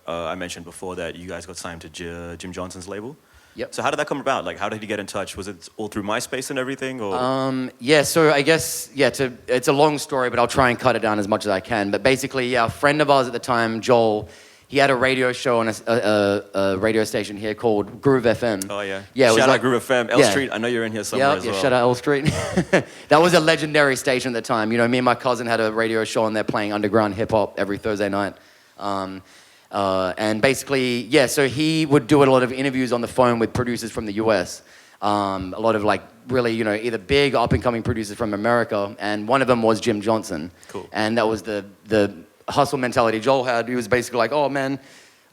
I mentioned before that you guys got signed to Jim Johnson's label. Yep. So how did that come about? Like, how did he get in touch? Was it all through MySpace and everything, or? Yeah, so I guess, it's a long story, but I'll try and cut it down as much as I can. But basically, a friend of ours at the time, Joel, he had a radio show on a radio station here called Groove FM. Oh, yeah. Yeah, shout out Groove FM. L Street, I know you're in here somewhere as well. Yeah, shout out L Street. That was a legendary station at the time. You know, me and my cousin had a radio show on there playing underground hip-hop every Thursday night. And basically, so he would do a lot of interviews on the phone with producers from the US. A lot of like really, either big up-and-coming producers from America, and one of them was Jim Johnson. Cool. And that was the hustle mentality Joel had. He was basically like, oh man,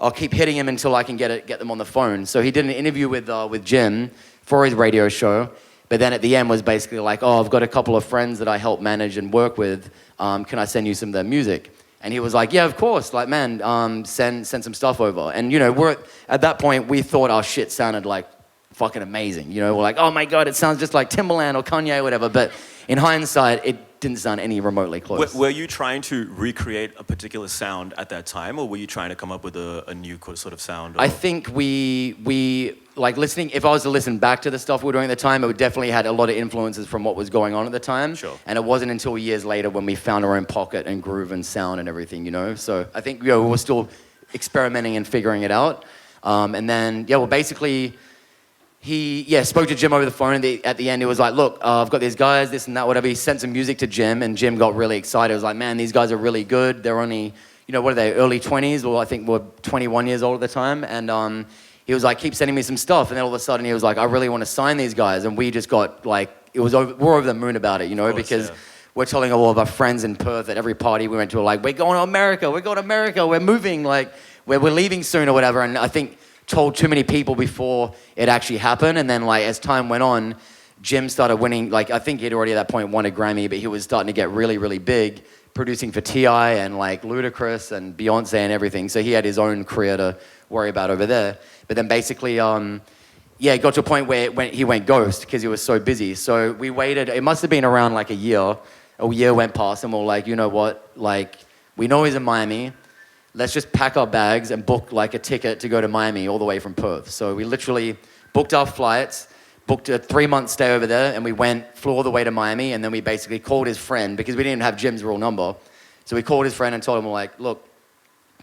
I'll keep hitting him until I can get them on the phone. So he did an interview with Jim for his radio show, but then at the end was basically like, oh, I've got a couple of friends that I help manage and work with. Can I send you some of their music? And he was like, yeah, of course. Like, man, send some stuff over. And, we're at that point, we thought our shit sounded like fucking amazing. We're like, oh my God, it sounds just like Timbaland or Kanye or whatever. But in hindsight, it didn't sound any remotely close. Were you trying to recreate a particular sound at that time, or were you trying to come up with a new sort of sound? Or? I think we like listening, if I was to listen back to the stuff we were doing at the time, it definitely had a lot of influences from what was going on at the time. Sure. And it wasn't until years later when we found our own pocket and groove and sound and everything, So I think, we were still experimenting and figuring it out. And then, basically, he spoke to Jim over the phone, and at the end he was like, look, I've got these guys, this and that, whatever. He sent some music to Jim, and Jim got really excited. He was like, man, these guys are really good. They're only, what are they, early 20s? Well, I think we're 21 years old at the time. And he was like, keep sending me some stuff. And then all of a sudden he was like, I really want to sign these guys. And we just got like, we're over the moon about it, because we're telling all of our friends in Perth at every party we went to, like, we're going to America, we're moving, like, we're leaving soon or whatever. And I think told too many people before it actually happened. And then, like, as time went on, Jim started winning, like, I think he'd already at that point won a Grammy, but he was starting to get really, really big, producing for T.I. and like Ludacris and Beyonce and everything. So he had his own career to worry about over there. But then basically, it got to a point where he went ghost because he was so busy. So we waited, it must have been around like a year. A year went past and we're like, you know what? Like, we know he's in Miami. Let's just pack our bags and book like a ticket to go to Miami all the way from Perth. So we literally booked our flights, booked a 3-month stay over there, and we flew all the way to Miami, and then we basically called his friend because we didn't have Jim's real number. So we called his friend and told him, like, look,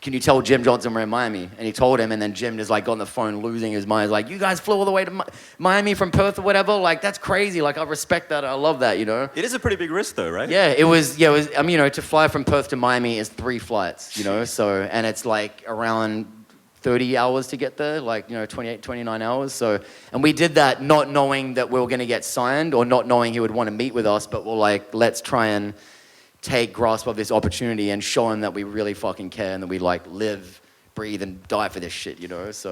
can you tell Jim Johnson we're in Miami? And he told him, and then Jim just like got on the phone losing his mind. He's like, you guys flew all the way to Miami from Perth or whatever? Like, that's crazy. Like, I respect that. I love that, It is a pretty big risk though, right? Yeah, it was, to fly from Perth to Miami is 3 flights, so, and it's like around 30 hours to get there, like, 28, 29 hours. So, and we did that not knowing that we were going to get signed or not knowing he would want to meet with us, but we're like, let's try and take grasp of this opportunity and show him that we really fucking care and that we like live, breathe, and die for this shit, So